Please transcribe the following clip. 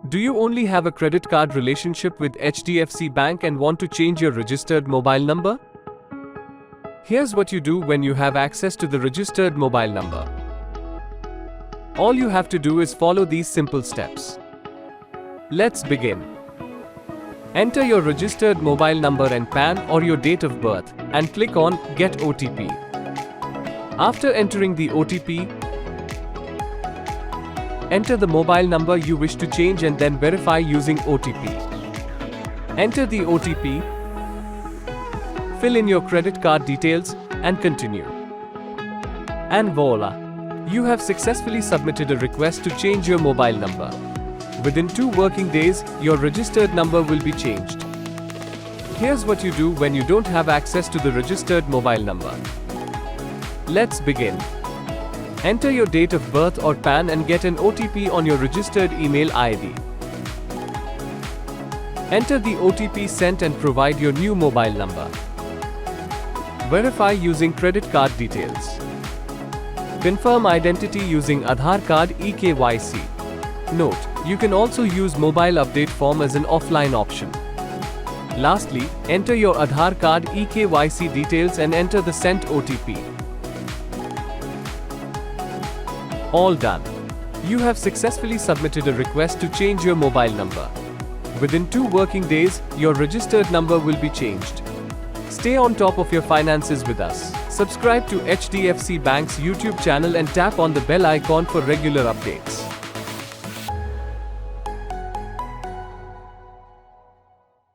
Do you only have a credit card relationship with HDFC Bank and want to change your registered mobile number? Here's what you do when you have access to the registered mobile number. All you have to do is follow these simple steps. Let's begin. Enter your registered mobile number and PAN or your date of birth and click on Get OTP. After entering the OTP, enter the mobile number you wish to change and then verify using OTP. Enter the OTP, fill in your credit card details and continue. And voila! You have successfully submitted a request to change your mobile number. Within 2 working days, your registered number will be changed. Here's what you do when you don't have access to the registered mobile number. Let's begin. Enter your date of birth or PAN and get an OTP on your registered email ID. Enter the OTP sent and provide your new mobile number. Verify using credit card details. Confirm identity using Aadhaar card eKYC. Note, you can also use mobile update form as an offline option. Lastly, enter your Aadhaar card eKYC details and enter the sent OTP. All done. You have successfully submitted a request to change your mobile number. Within 2 working days, your registered number will be changed. Stay on top of your finances with us. Subscribe to HDFC Bank's YouTube channel and tap on the bell icon for regular updates.